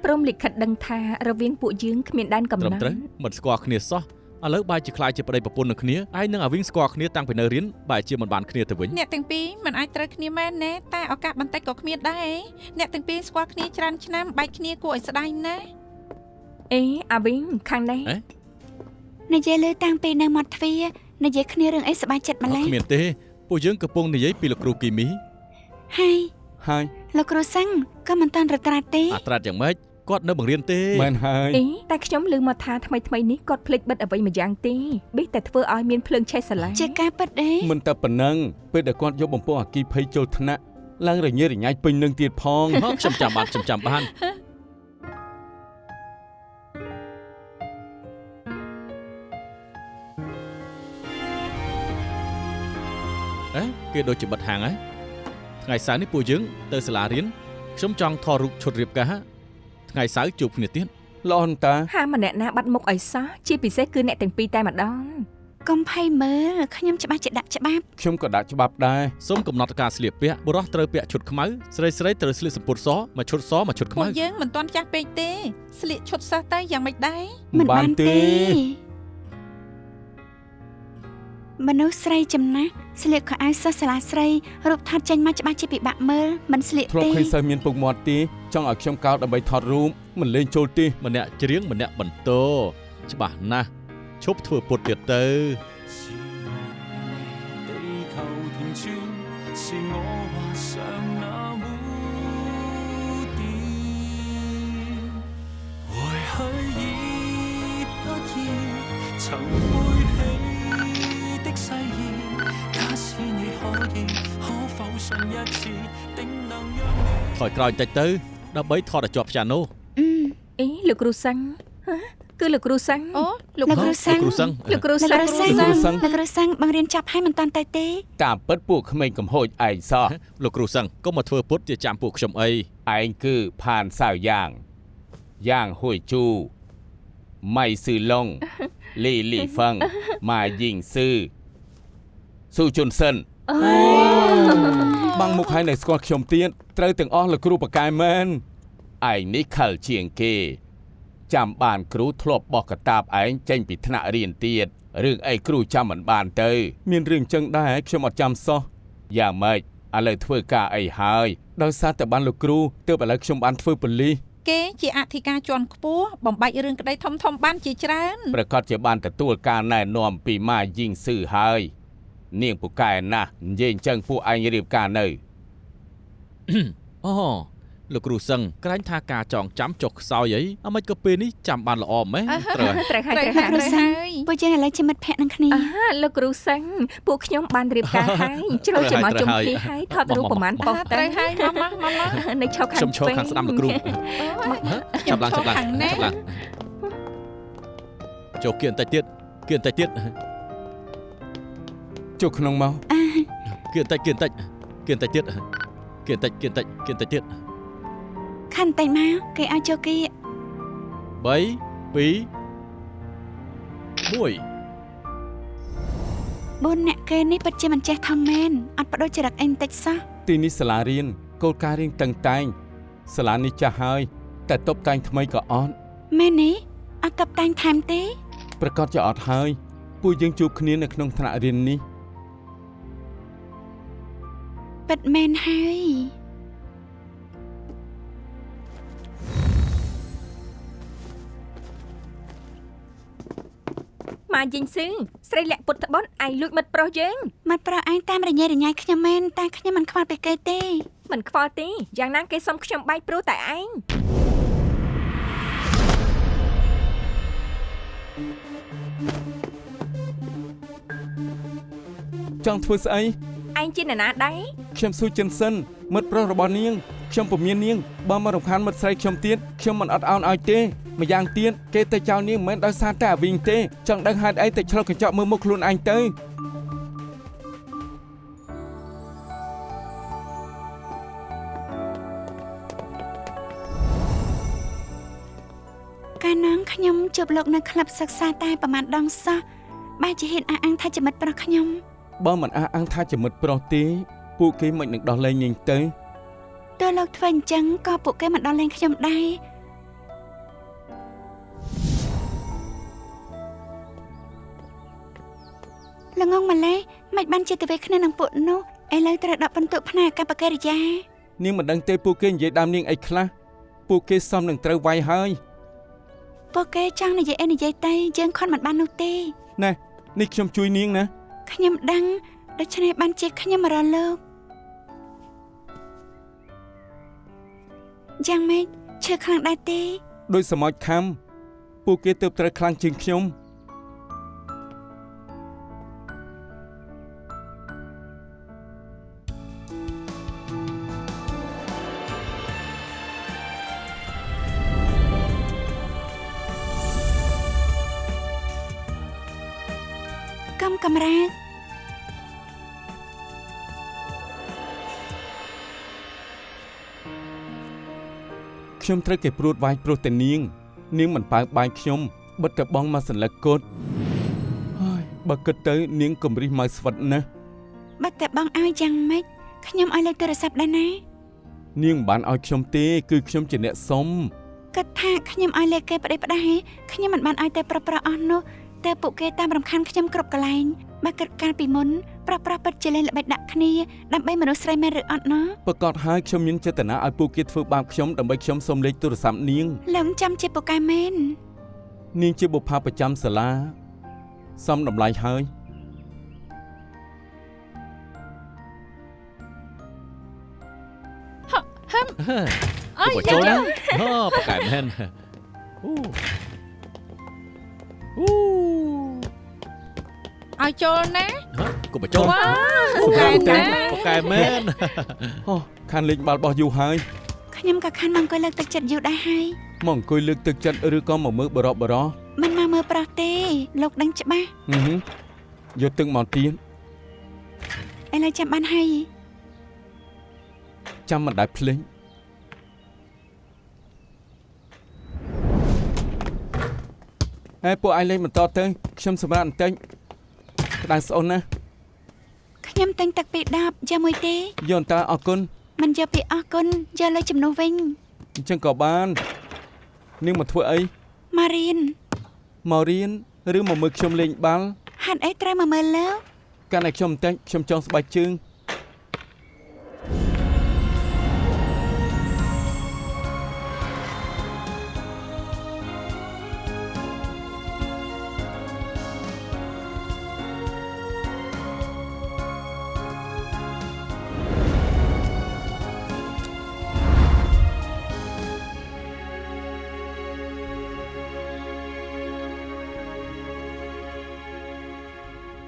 ព្រំលិខិតដឹងថារវាងពួកយើងគ្មានដែនកំណត់ត្រឹមត្រូវមិនស្គាល់គ្នាសោះឥឡូវបែរជាខ្លាចជាប្តីប្រពន្ធនឹងគ្នាឯងនឹងអាវិញស្គាល់គ្នាតាំងពីនៅរៀនបែរជាមិនបានគ្នាទៅវិញអ្នកទាំងពីរមិនអាចត្រូវគ្នាមែនទេតែឱកាសបន្តិចក៏គ្មានដែរអ្នកទាំងពីរស្គាល់គ្នាច្រើនឆ្នាំបែកគ្នាគួរឲ្យស្ដាយណាស់អេអាវិញខាងនេះនិយាយលើតាំងពីនៅមាត់ទ្វារនិយាយគ្នារឿងអីសប្បាយចិត្តម្ល៉េះគ្មានទេពួកយើងកំពុងនិយាយពីលោកគ្រូគីមីហើយលោកគ្រូសឹងក៏មិនតាន់រត្រាត់ទេអត្រាត់យ៉ាងម៉េច គាត់នៅបង្រៀនទេ មែនហើយ អីតែខ្ញុំឮមកថាថ្មីនេះគាត់ភ្លេចបិទអ្វីម្យ៉ាងទេបិទតែធ្វើឲ្យមានភ្លើងឆេះស្រឡា ជាការពិតទេ មិនតែប៉ុណ្ណឹងពេលដែលគាត់យកបំពង់អគ្គីភ័យចូលថ្នាក់ឡើងរញ៉េរញ៉ៃពេញនឹងទៀតផង ហ៎ខ្ញុំចាំបានគេដូចជាបិទហាងហើយថ្ងៃសៅរ៍នេះពួកយើងទៅសាលារៀនខ្ញុំចង់ថតរូបឈុតរៀបការថ្ងៃសៅរ៍ជួបគ្នាទៀត ល្អនតា ហាមម្នាក់ណាបាត់មុខឲ្យសោះជាពិសេសគឺអ្នកទាំងពីរតែម្ដង កុំភ័យមើលខ្ញុំច្បាស់ជាដាក់ច្បាប់ ខ្ញុំក៏ដាក់ច្បាប់ដែរ សូមកំណត់ការស្លៀកពាក់បុរសត្រូវពាក់ឈុតខ្មៅស្រីត្រូវស្លៀកសំពត់សមួយឈុតសមួយឈុតខ្ ពួក មៅ យើងមិនទាន់ចាស់ពេកទេស្លៀកឈុតសិស្សទៅយ៉ាងម៉េចដែរ មិនបានទេមនុស្សស្រីចំណាស់ស្លៀកខោអាវសិស្សសាលាស្រីរូបថតចេញមកច្បាស់ជាពិបាកមើលមិនស្លៀក ធ្លាប់ ទេ ឃើញសិស្សមានពុកមាត់ទេចង់ឲ្យខ្ញុំកោតដើម្បីថតរូបមិនលេងចូលទេ ម្នាក់ច្រៀងម្នាក់បន្ទោច្បាស់ណាស់ឈប់ធ្វើពុតទៀតទៅ 是我令你地球停轉，是我畫上那污點。回去已不易，曾背起的誓言，假使你可以，可否信一次，定能讓你。 ថយក្រោយបន្តិចទៅដើម្បីថតឲ្យជាប់ព្យ៉ាណូ អីលោកគ្រូសាំងហ៎គឺលោកគ្រូសាំង អូលោក លោកគ្រូសាំង គ្រូសឹង លោកគ្រូ លោក សាំង គ្រូសាំងលោកគ្រូសាំងបង្រៀនចាប់ហើយមិនតាន់ទៅទេ តាមពិតពួកក្មេងកំហូចឯងសោះ លោកគ្រូសឹងកុំមកធ្វើពុតជាចាំពួកខ្ញុំអី ឯងគឺផានសាវយ៉ាងហួយជូម៉ៃស៊ឺឡុងលីលីហ្វឹងម៉ាយីងស៊ឺស៊ូជុនសិនបាំងមុខឲ្យនៅស្គាល់ខ្ញុំទៀតត្រូវទាំងអស់លោកគ្រូបកែមែនឯងនេះខលជាងគេចាំបានគ្រូធ្លាប់បោះកតាបឯងចេញពីថ្នាក់រៀនទៀតរឿងអីគ្រូចាំមិនបានទៅមានរឿងចឹងដែរខ្ញុំអត់ចាំសោះយ៉ាងម៉េចឥឡូវធ្វើការអីហើយដោយសារតែបានលោកគ្រូទើបឥឡូវខ្ញុំបានធ្វើប៉ូលីស គេជាអធិការជាន់ខ្ពស់បំបាច់រឿងក្តីធំបានជាច្រើន ប្រកាសជាបានទទួលការណែនាំពីម៉ាយីងស៊ឺហើយនាងពូកែណាស់និយាយអញ្ចឹងពួកឯងរៀបការនៅ អូលោកគ្រូសឹងក្រែងថាការចងចាំចុះខ្សោយអីអាមិនក៏ពេលនេះចាំបានល្អម៉េះត្រូវ ត្រូវហើយ ត្រូវ ត្រូវ ហើ ហើយ យ ពួកយើងឥឡូវជាមិត្តភក្តិនឹងគ្នា លោកគ្រូសាំងពួកខ្ញុំបានរៀបការហើយជ្រុលជាមួយជុំគ្នាហើយថតរូបប្រហែលប៉ុស្តិ៍ ត្រូវហើយមក នៅឈរខាង ខ្ញុំឈរខាងស្ដាំលោកគ្រូចាប់ឡើងចូលគៀនតិចទៀត ចុះក្នុងមក គៀនតិចទៀត ខាន់តែមកគេឲ្យចូលគី 3 2 1 4អ្នកគេនេះពិតជាមិនចេះធំមែនអត់បដូរចរិតអីបន្តិចសោះ ទីនេះសាលារៀនគោលការណ៍រៀងតឹងតែងសាលានេះចាស់ហើយតែតុបតែងថ្មីក៏អត់ មែននេះអត់តបតែងថែមទេ ប្រកាសជាអត់ហើយពួកយើងជួបគ្នានៅក្នុងថ្នាក់រៀននេះ ពិតមែនហើយ ម៉ាយីងស៊ឺស្រីលាក់ពុតត្បន់ឯងលួចមិត្តប្រុសយើង មាត់ប្រឯងតាមរញ៉េរញ៉ៃខ្ញុំមែនតែខ្ញុំមិនខ្វល់ពីគេទេ មិនខ្វល់ទេយ៉ាងណាគេសុំខ្ញុំបែកព្រោះតែឯង ចង់ធ្វើស្អី ឯងជាអ្នកណាដែរ ខ្ញុំស៊ូចិនសិនមិត្តប្រុសរបស់នាងខ្ញុំពុំមាននាងបើមករំខានមិត្តស្រីខ្ញុំទៀតខ្ញុំមិនអត់ឱនឲ្យទេម្យ៉ាងទៀតគេទៅចោលនាងមិនមែនដោយសារតែអាវីងទេចង់ដឹងហេតុអីទៅឆ្លុះកញ្ចក់មើលមុខខ្លួនឯងទៅ កាលនោះខ្ញុំជួបលោកនៅក្លឹបសិក្សាតែប្រហែលដងសោះបែរជាហ៊ានអះអាងថាជាមិត្តប្រុសខ្ញុំ បើមិនអះអាងថាជាមិត្តប្រុសទេពួកគេមិននឹងដោះលែងនាងទៅ ទោះលោកធ្វើអញ្ចឹងក៏ពួកគេមិនដល់លែងខ្ញុំដែរល្ងងម្លេះមិនបានជាទៅវិញគ្នានឹងពួកនោះឥឡូវត្រូវដកបន្ទុកផ្នែកកម្មកិរិយា នាងមិនដឹងទេពួកគេនិយាយដើមនាងអីខ្លះពួកគេសមនឹងត្រូវវាយហើយ ពួកគេចង់និយាយអីនិយាយទៅយើងខត់មិនបាននោះទេ ណែនេះខ្ញុំជួយនាងណា ខ្ញុំដឹងដូច្នេះបានជាខ្ញុំមករកលោកយ៉ាងម៉េច ឈឺខ្លាំងដែរទេ ដោយសមោចខំពួកគេទើបត្រូវខ្លាំងជាងខ្ញុំ កំរាក ខ្ញុំត្រូវគេព្រួតវាយព្រោះតែនាងមិនប៉ៅបាយខ្ញុំបិទតែបងមកសន្លឹកគត់ហើយបើគិតទៅនាងកំរិះមកស្វិតណាស់ បាត់តែបងឲ្យយ៉ាងម៉េចខ្ញុំឲ្យលេខទូរស័ព្ទដែរណា នាងមិនបានឲ្យខ្ញុំទេគឺខ្ញុំជាអ្នកសុំ គិតថាខ្ញុំឲ្យលេខគេប្តីផ្ដាស់ខ្ញុំមិនបានឲ្យតែប្រុសអស់នោះតែពួកគេតាមរំខានខ្ញុំគ្រប់កន្លែងបើគិតកាលពីមុនប្រុសពិតជាលេងល្បិចដាក់គ្នាដើម្បីមនុស្សស្រីមែនឬអត់ណោះ ប្រកាសហើយខ្ញុំមានចេតនាឲ្យពួកគេធ្វើបាបខ្ញុំដើម្បីខ្ញុំសុំលេខទូរស័ព្ទនាង លោកចាំជាពូកែមែន នាងជាបុប្ផាប្រចាំសាលាសំតម្លៃហើយ អើយ ចូលណាអូប្រកែមែនអូ ឲ្យចូលណា កុំបញ្ចូល វ៉ាប្រកែណា ប្រកែមែន អូខានលេងបាល់របស់យូរហើយ ខ្ញុំក៏ខានមកអង្គុយលើកទឹកចិត្តយូរដែរហើយ មកអង្គុយលើកទឹកចិត្តឬក៏មកមើលបរោះបរោះ មិនមកមើលប្រុសទេលោកដឹងច្បាស់ យកទឹកមកទៀត ឥឡូវចាំបានហើយ ចាំមិនដែលភ្លេចពួកឯងលេងបន្តទៅខ្ញុំសម្រាប់បន្តិចក្តៅស្អូនណា ខ្ញុំតែងទឹកពី10យកមួយទេ យកអន្តើអរគុណ មិនយកពីអរគុណយកលើជំនួសវិញ អញ្ចឹងក៏បាននាងមកធ្វើអី មករៀន មករៀនឬមកមើលខ្ញុំលេងបាល់ ហេតុអីត្រូវមកមើលលើ កាន់ឲ្យខ្ញុំបន្តិចខ្ញុំចង់ស្បែកជើង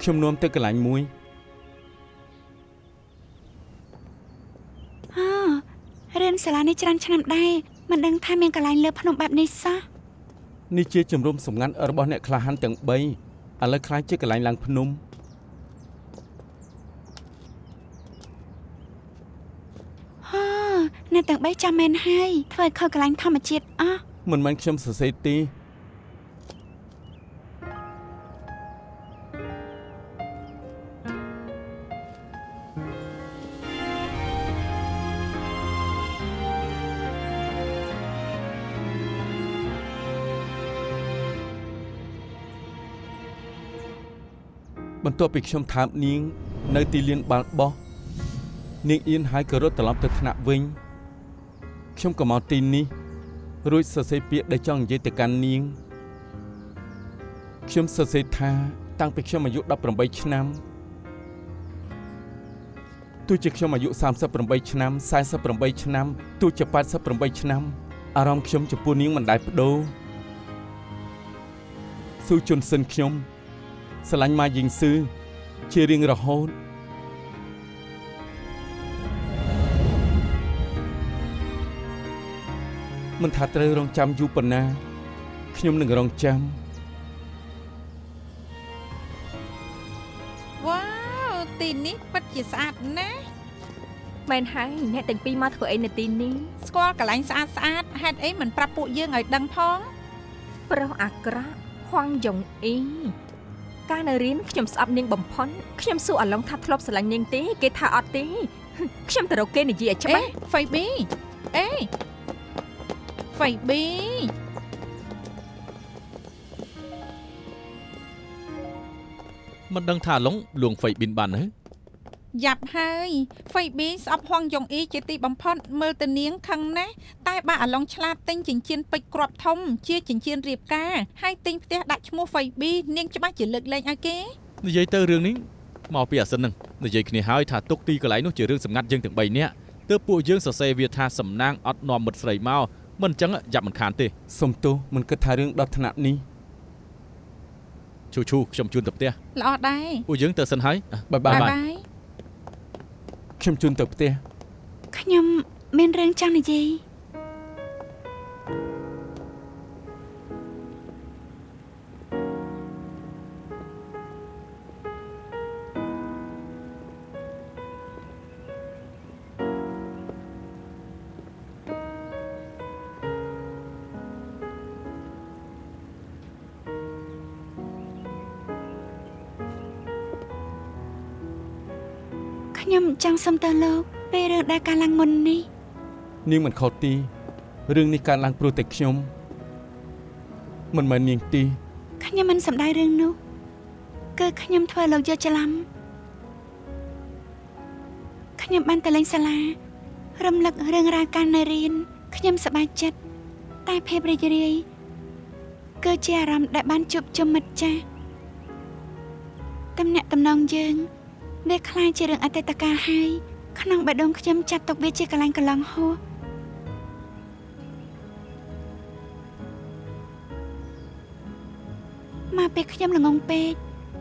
ខ្ញុំនាំទៅកន្លែងមួយ រៀនសាលានេះច្រើនឆ្នាំដែរមិនដឹងថាមានកន្លែងលើភ្នំបែបនេះសោះ នេះជាជំរំសម្ងាត់របស់អ្នកក្លាហានទាំង3ឥឡូវខ្លាចជាកន្លែងឡើងភ្នំ អ្នកទាំង3ចាំមែនហើយធ្វើឲ្យខុសកន្លែងធម្មជាតិអស់ មិនមែនខ្ញុំសរសេរទេ បន្ទាប់ពីខ្ញុំថើបនាងនៅទីលានបាល់បោះនាងអៀនហើយក៏រត់ត្រឡប់ទៅថ្នាក់វិញខ្ញុំក៏មកទីនេះរួចសរសេរពាក្យដែលចង់និយាយទៅកាន់នាងខ្ញុំសរសេរថាតាំងពីខ្ញុំអាយុ18ឆ្នាំទោះជាខ្ញុំអាយុ38ឆ្នាំ48ឆ្នាំទោះជា88ឆ្នាំអារម្មណ៍ខ្ញុំចំពោះនាងមិនដែលប្ដូរស៊ូជុនសិនខ្ញុំស្រឡាញ់ម៉ាយីងស៊ឺជារៀងរហូតមិនថាត្រូវរងចាំយូរប៉ុណ្ណាខ្ញុំនឹងរងចាំ វ៉ាវទីនេះពិតជាស្អាតណាស់ មែនហើយអ្នកទាំងពីរមកធ្វើអីនៅទីនេះ ស្គាល់កន្លែងស្អាតស្អាតហេតុអីមិនប្រាប់ពួកយើងឲ្យដឹងផង ប្រុសអាក្រក់ហួងយ៉ុងអ៊ីកាលនៅរៀនខ្ញុំស្អប់នាងបំផុតខ្ញុំសួរអាឡុងថាធ្លាប់ស្រឡាញ់នាងទេគេថាអត់ទេ ខ្ញុំទៅរកគេនិយាយឲ្យច្បាស់ ហ្វៃប៊ីអេហ្វៃប៊ី មិនដឹងថាឡុងលួងហ្វៃប៊ីនបានទេ យ៉ាប់ហើយហ្វៃប៊ីស្អប់ហួងយ៉ុងអ៊ីជាទីបំផុតមើលទៅនាងខឹងណាស់តែបើអាឡុងឆ្លាតទិញចិញ្ចៀនពេជ្រគ្រាប់ធំជាចិញ្ចៀនរៀបការហើយទិញផ្ទះដាក់ឈ្មោះហ្វៃប៊ីនាងច្បាស់ជាលើកលែងឲ្យគេ និយាយទៅរឿងនេះមកពីអាសិនហ្នឹងនិយាយគ្នាហើយថាទុកទីកន្លែងនោះជារឿងសម្ងាត់យើងទាំង3នាក់ទើបពួកយើងសរសេរវាថាសំណាងអត់នាំមិត្តស្រីមក មិនអញ្ចឹងយ៉ាប់មិនខានទេ សុំទោសមិនគិតថារឿងដល់ថ្នាក់នេះ ឈូខ្ញុំជូនទៅផ្ទះ ល្អដែរ ពួកយើងទៅសិនហើយ បាយ បាយ បាយ បាយ ខ្ញុំជូនទៅផ្ទះ ខ្ញុំមានរឿងចង់និយាយ ខ្ញុំចង់សុំតើលោកពេលរឿងដែលកាលឡើងមុននេះ នាងមិនខុសទីរឿងនេះកើតឡើងព្រោះតែខ្ញុំមិនមែននាងទី ខ្ញុំមិនសម្ដែងរឿងនោះគឺខ្ញុំធ្វើលោកយកច្រឡំខ្ញុំបានទៅលេងសាលារំលឹករឿងរ៉ាវកាលនៅរៀនខ្ញុំសប្បាយចិត្តតែភាពរីករាយគឺជាអារម្មណ៍ដែលបានជួបជុំមិត្តចាស់ទំនាក់ទំនងយើងវាคล้ายជារឿងអតីតកាលហើយក្នុងបេះដូងខ្ញុំចាត់ទុកវាជាកន្លែងកន្លងហួសមកពេលខ្ញុំល្ងងពេក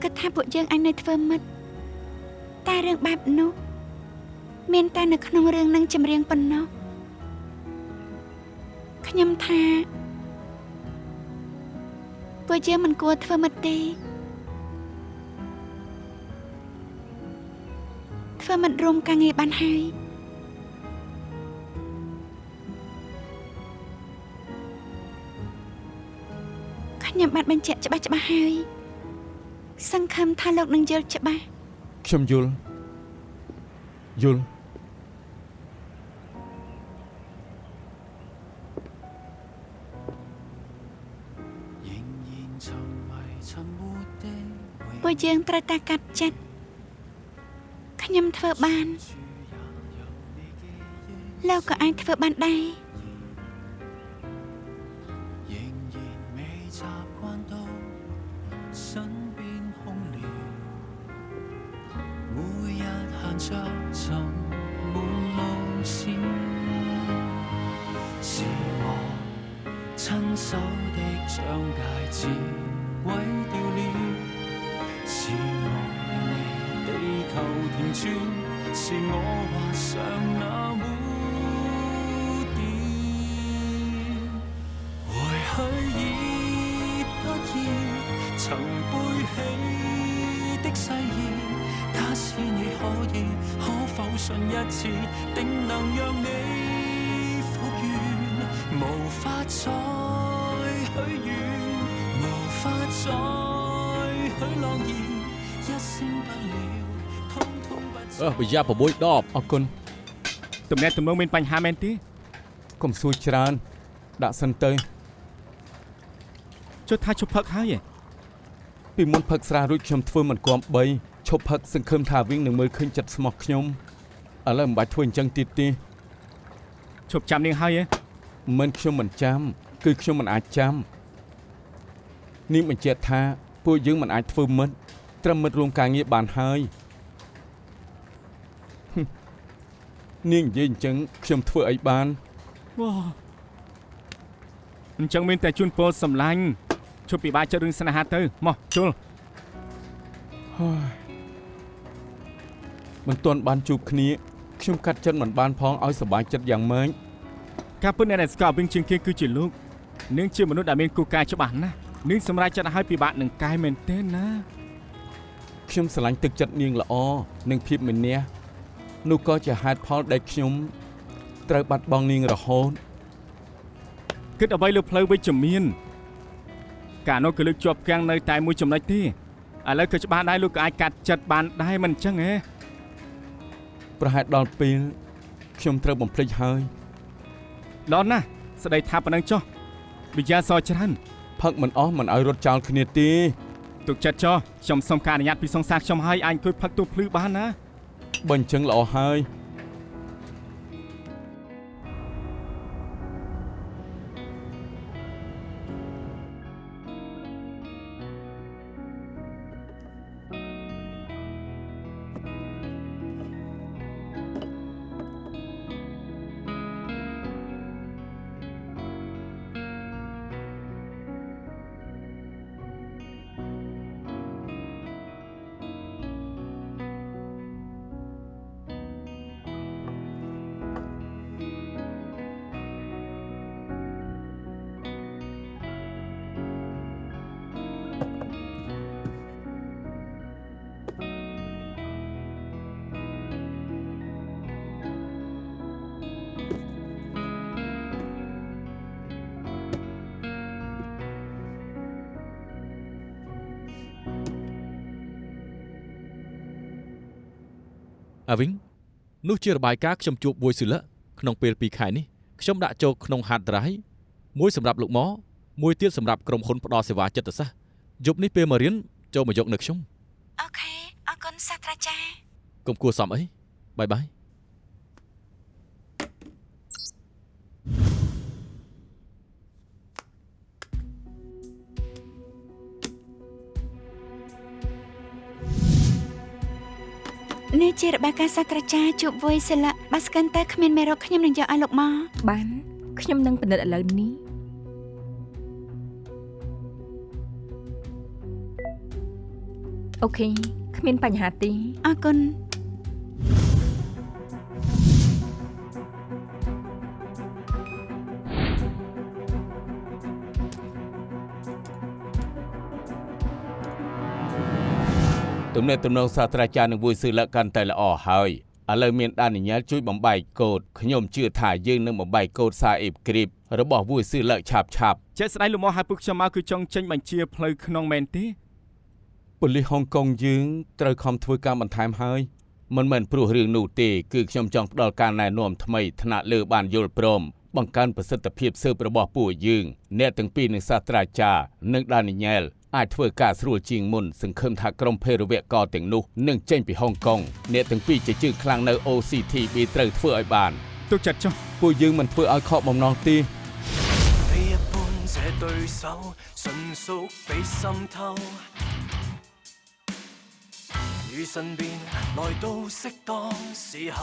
គិតថាពួកយើងអាចនៅធ្វើមិត្តតែរឿងបែបនោះមានតែនៅក្នុងរឿងនឹងចម្រៀងប៉ុណ្ណោះខ្ញុំថាពួកយើងមិនគួរធ្វើមិត្តទេធ្វើមិត្តរួមការងារបានហើយខ្ញុំបានបញ្ជាក់ច្បាស់ហើយសង្ឃឹមថាលោកនឹងយល់ច្បាស់ ខ្ញុំយល់ ពួកយើងត្រូវតែកាត់ចិត្តខ្ញុំធ្វើបានលោកក៏អាចធ្វើបានដែរ 親手的將戒指毀掉了，是我令你地球停轉，是我畫上那污點。回去已不要曾背起的誓言，假使你可以，可否信一次，定能讓你復原。無法再許願，無法再許諾言，一聲不了，通通不知。ប្រយ័ត្ន6 ដប អរគុណ ទំនាក់ទំនងមានបញ្ហាមែនទេ កុំសួរច្រើនដាក់សិនទៅ ចុះថាជប់ផឹកហើយ ពីមុនផឹកស្រារួចខ្ញុំធ្វើមិនគំ3ឈប់ផឹកសង្ឃឹមថាវិញនឹងមើលឃើញចិត្តស្មោះខ្ញុំឥឡូវមិនបាច់ធ្វើអញ្ចឹងទៀតទេ ឈប់ចាំនាងហើយ មិនខ្ញុំមិនចាំគឺខ្ញុំមិនអាចចាំនាងបញ្ជាក់ថាពួកយើងមិនអាចធ្វើមិត្តត្រឹមមិត្តរួមការងារបានហើយនាងនិយាយអញ្ចឹងខ្ញុំធ្វើអីបាន វ៉ាអញ្ចឹងមានតែជូនពរសម្លាញ់ឈប់ពិបាកចិត្តរឿងស្នេហាទៅមកជុល មិនទាន់បានជួបគ្នាខ្ញុំកាត់ចិត្តមិនបានផងឲ្យសប្បាយចិត្តយ៉ាងម៉េច ការពិតអ្នកដែលស្គាល់វិញជាងគេគឺជាលោកនាងជាមនុស្សដែលមានគោលការណ៍ច្បាស់ណាស់នាងសម្រេចចិត្តឲ្យពិបាកនឹងកាយមែនទេណា ខ្ញុំស្រឡាញ់ទឹកចិត្តនាងល្អនិងភាពមានះនោះក៏ជាហេតុផលដែលខ្ញុំត្រូវបាត់បង់នាងរហូត គិតអ្វីលើផ្លូវវិជ្ជមានការនោះគឺលើកជាប់គាំងនៅតែមួយចំណុចទេឥឡូវក៏ច្បាស់ដែរលោកក៏អាចកាត់ចិត្តបានដែរមិនអញ្ចឹងហ៎ ប្រហែលដល់ពេលខ្ញុំត្រូវបំភ្លេចហើយ ដល់ណាស់ស្ដីថាប៉ុណ្ណឹងចុះវិញ្ញាសច្រើន ផឹកមិនអស់មិនឲ្យរត់ចោលគ្នាទេ ទុកចិត្តចុះខ្ញុំសូមការអនុញ្ញាតពីសង្សារខ្ញុំឲ្យអាចអង្គុយផឹកទូភ្លឺបានណា បើអញ្ចឹងល្អហើយ អាវិញនោះជារបាយការណ៍ខ្ញុំជួបមួយសិលៈក្នុងពេល2ខែនេះខ្ញុំដាក់ចូលក្នុង hard drive មួយសម្រាប់លោកម៉មួយទៀតសម្រាប់ក្រុមហ៊ុនផ្ដល់សេវាចិត្តសាស្ត្រយប់នេះពេលមករៀនចូលមកយកនៅខ្ញុំ អូខេអរគុណសាស្ត្រាចារ្យ កុំគួរសមអីបាយបាយ នេះជារបាយការណ៍សាស្ត្រាចារ្យជួបវ័យសិលៈបើស្កិនតែគ្មានមេរោគខ្ញុំនឹងយកឲ្យលោកមក បានខ្ញុំនឹងពិនិត្យឥឡូវនេះអូខេគ្មានបញ្ហាទេ អរគុណ ទំនាក់ទំនងសាស្ត្រាចារ្យនឹងវួយស៊ឺលកាន់តែល្អហើយឥឡូវមានដានញ៉ែលជួយបំបែកកូដខ្ញុំជឿថាយើងនឹងបំបែកកូដសារអេបគ្រីបរបស់វួយស៊ឺលឆាប់ៗ ជាក់ស្ដែងលោកមកឲ្យពួកខ្ញុំមកគឺចង់ចេញបញ្ជាផ្លូវក្នុងមែនទេ ប៉ូលីសហុងកុងយើងត្រូវខំធ្វើការបន្ថែមហើយមិនមែនព្រោះរឿងនោះទេគឺខ្ញុំចង់ផ្ដល់ការណែនាំថ្មីថ្នាក់លើបានយល់ព្រមបង្កើនប្រសិទ្ធភាពស៊ើបរបស់ពួកយើងអ្នកទាំងពីរនឹងសាស្ត្រាចារ្យនិងដានីញ៉ែលអាចធ្វើការស្រួលជាងមុនសង្ឃឹមថាក្រុមភេរវករទាំងនោះនឹងចេញពីហុងកុងអ្នកទាំងពីរជាជឿខ្លាំងនៅ OCTB ត្រូវធ្វើឲ្យបាន ទុកចិត្តចុះ ពួកយើងមិនធ្វើឲ្យខកបំណងទេ 非一般這對手，迅速比滲透，與身邊來到適當時候，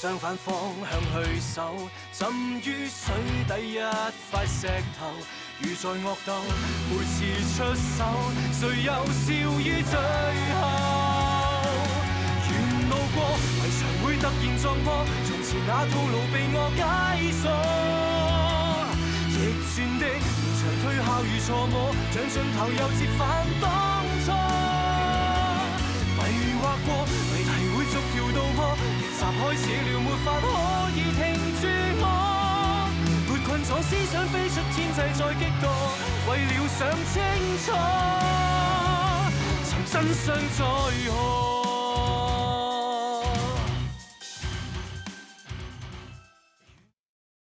相反方向去守，浸於水底一塊石頭，如在惡鬥，每次出手，誰又笑於最後？沿路過，圍牆會突然撞破，從前那套路被我解鎖。逆轉的連場推敲與錯摸，像盡頭又折返當初。迷惑過，謎題會逐條道破，逆襲開始了，沒法可以停住我。撥困咗思想飛出天際再激盪，為了想清楚，尋真相在何？